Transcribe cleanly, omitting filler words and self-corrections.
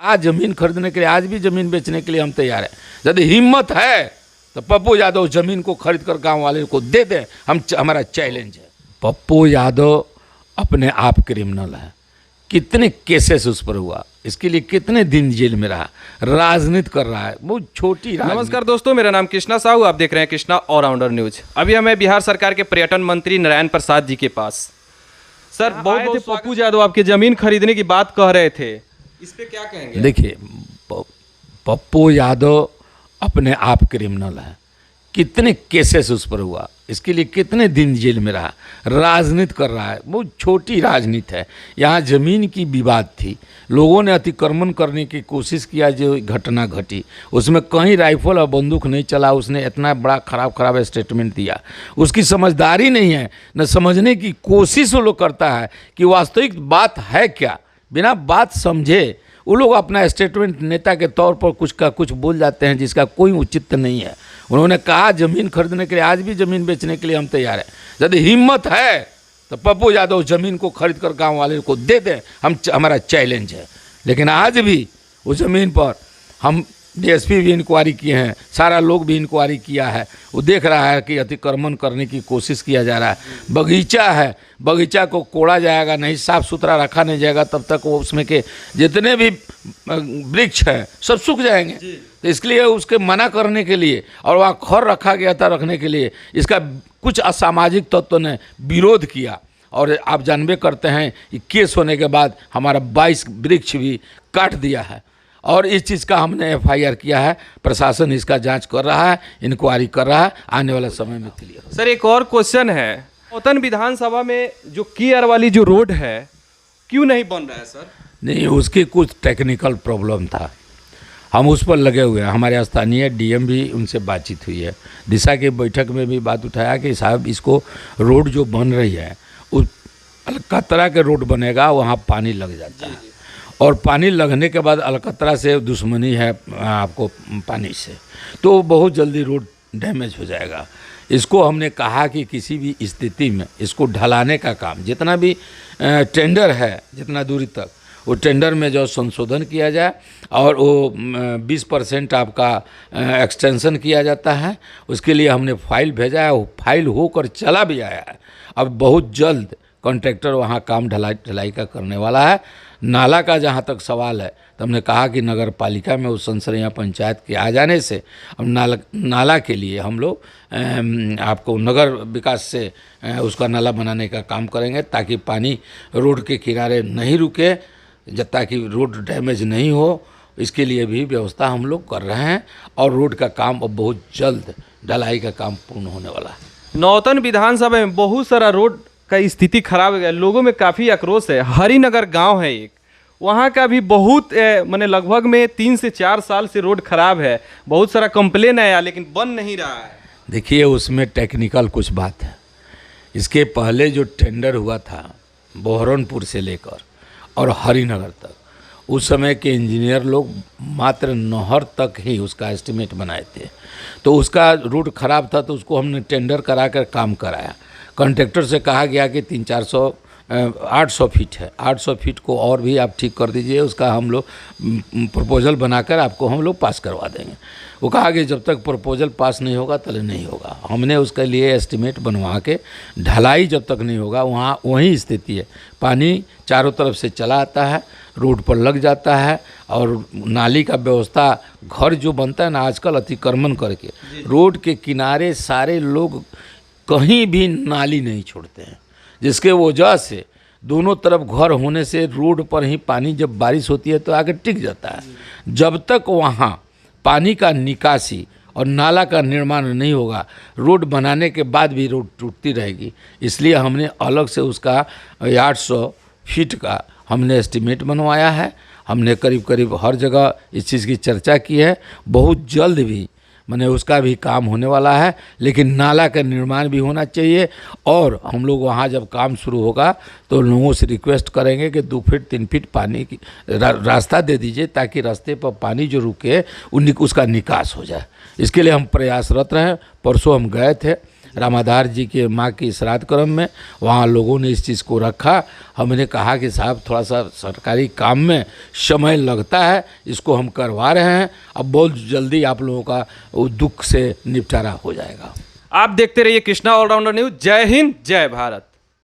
आज जमीन खरीदने के लिए, आज भी जमीन बेचने के लिए हम तैयार हैं। यदि हिम्मत है तो पप्पू यादव जमीन को खरीद कर गाँव वाले को दे दें, हमारा चैलेंज है। पप्पू यादव अपने आप क्रिमिनल है। कितने केसेस उस पर हुआ, इसके लिए कितने दिन जेल में रहा, राजनीति कर रहा है, बहुत छोटी। नमस्कार दोस्तों, मेरा नाम कृष्णा साहू, आप देख रहे हैं कृष्णा ऑलराउंडर न्यूज। अभी हमें बिहार सरकार के पर्यटन मंत्री नारायण प्रसाद जी के पास। सर, बहुत पप्पू यादव आपके जमीन खरीदने की बात कह रहे थे, इस पे क्या कहेंगे? देखिए, पप्पू यादव अपने आप क्रिमिनल है। कितने केसेस उस पर हुआ, इसके लिए कितने दिन जेल में रहा, राजनीति कर रहा है, बहुत छोटी राजनीति है। यहाँ जमीन की विवाद थी, लोगों ने अतिक्रमण करने की कोशिश किया, जो घटना घटी उसमें कहीं राइफल और बंदूक नहीं चला। उसने इतना बड़ा खराब स्टेटमेंट दिया, उसकी समझदारी नहीं है, न समझने की कोशिश वो लोग करता है कि वास्तविक बात है क्या। बिना बात समझे वो लोग अपना स्टेटमेंट नेता के तौर पर कुछ का कुछ बोल जाते हैं, जिसका कोई औचित्य नहीं है। उन्होंने कहा जमीन खरीदने के लिए, आज भी जमीन बेचने के लिए हम तैयार हैं। यदि हिम्मत है तो पप्पू यादव जमीन को खरीद कर गाँव वाले को दे दें, हमारा चैलेंज है। लेकिन आज भी उस ज़मीन पर हम डीएसपी भी इंक्वायरी किए हैं, सारा लोग भी इंक्वायरी किया है। वो देख रहा है कि अतिक्रमण करने की कोशिश किया जा रहा है। बगीचा है, बगीचा को कोड़ा जाएगा नहीं, साफ़ सुथरा रखा नहीं जाएगा, तब तक वो उसमें के जितने भी वृक्ष हैं सब सूख जाएंगे। तो इसलिए उसके मना करने के लिए, और वहाँ खर रखा गया था रखने के लिए, इसका कुछ असामाजिक तत्व ने विरोध किया। और आप जानबे करते हैं कि केस होने के बाद हमारा 22 वृक्ष भी काट दिया है, और इस चीज़ का हमने एफआईआर किया है। प्रशासन इसका जांच कर रहा है, इंक्वायरी कर रहा है, आने वाले समय में क्लियर। सर, एक और क्वेश्चन है, नौतन विधानसभा में जो कियर वाली जो रोड है क्यों नहीं बन रहा है सर? नहीं, उसकी कुछ टेक्निकल प्रॉब्लम था, हम उस पर लगे हुए हैं। हमारे स्थानीय डीएम भी, उनसे बातचीत हुई है, दिशा की बैठक में भी बात उठाया कि साहब इसको रोड जो बन रही है, उस अलकतरा के रोड बनेगा, वहाँ पानी लग जाता है, और पानी लगने के बाद अलकतरा से दुश्मनी है आपको पानी से, तो बहुत जल्दी रोड डैमेज हो जाएगा। इसको हमने कहा कि किसी भी स्थिति में इसको ढलाने का काम, जितना भी टेंडर है, जितना दूरी तक, वो टेंडर में जो संशोधन किया जाए, और वो 20% आपका एक्सटेंशन किया जाता है। उसके लिए हमने फाइल भेजा है, वो फाइल होकर चला भी आया है। अब बहुत जल्द कॉन्ट्रैक्टर वहाँ काम ढलाई का करने वाला है। नाला का जहाँ तक सवाल है, तो हमने कहा कि नगर पालिका में उस संसदीय पंचायत के आ जाने से अब नाला के लिए हम लोग आपको नगर विकास से उसका नाला बनाने का काम करेंगे, ताकि पानी रोड के किनारे नहीं रुके, ताकि रोड डैमेज नहीं हो। इसके लिए भी व्यवस्था हम लोग कर रहे हैं, और रोड का काम अब बहुत जल्द ढलाई का काम पूर्ण होने वाला है। नौतन विधानसभा में बहुत सारा रोड का स्थिति खराब हो गया, लोगों में काफ़ी आक्रोश है। हरिनगर गांव है एक, वहाँ का भी बहुत मैंने लगभग में 3 से 4 साल से रोड खराब है, बहुत सारा कंप्लेन आया, लेकिन बन नहीं रहा है। देखिए, उसमें टेक्निकल कुछ बात है। इसके पहले जो टेंडर हुआ था बहरनपुर से लेकर और हरिनगर तक, उस समय के इंजीनियर लोग मात्र नहर तक ही उसका एस्टिमेट बनाए थे, तो उसका रूट खराब था, तो उसको हमने टेंडर करा कर काम कराया। कॉन्ट्रैक्टर से कहा गया कि 800 फीट है, 800 फीट को और भी आप ठीक कर दीजिए, उसका हम लोग प्रपोजल बनाकर आपको हम लोग पास करवा देंगे। वो कहा कि जब तक प्रपोजल पास नहीं होगा तले नहीं होगा। हमने उसके लिए एस्टिमेट बनवा के, ढलाई जब तक नहीं होगा, वहाँ वही स्थिति है, पानी चारों तरफ से चला आता है, रोड पर लग जाता है, और नाली का व्यवस्था, घर जो बनता है ना आजकल अतिक्रमण करके, रोड के किनारे सारे लोग कहीं भी नाली नहीं छोड़ते हैं, जिसके वजह से दोनों तरफ घर होने से रोड पर ही पानी जब बारिश होती है तो आगे टिक जाता है। जब तक वहाँ पानी का निकासी और नाला का निर्माण नहीं होगा, रोड बनाने के बाद भी रोड टूटती रहेगी। इसलिए हमने अलग से उसका 800 फीट का हमने एस्टिमेट बनवाया है। हमने करीब करीब हर जगह इस चीज़ की चर्चा की है। बहुत जल्द भी मैंने उसका भी काम होने वाला है, लेकिन नाला का निर्माण भी होना चाहिए। और हम लोग वहाँ जब काम शुरू होगा तो लोगों से रिक्वेस्ट करेंगे कि 2 फीट 3 फीट पानी की रास्ता दे दीजिए, ताकि रास्ते पर पानी जो रुके उसका निकास हो जाए। इसके लिए हम प्रयासरत रहे। परसों हम गए थे रामाधार जी के माँ की श्राद्ध क्रम में, वहाँ लोगों ने इस चीज़ को रखा। हमने कहा कि साहब थोड़ा सा सरकारी काम में समय लगता है, इसको हम करवा रहे हैं, अब बहुत जल्दी आप लोगों का वो दुख से निपटारा हो जाएगा। आप देखते रहिए कृष्णा ऑलराउंडर न्यूज़। जय हिंद, जय भारत।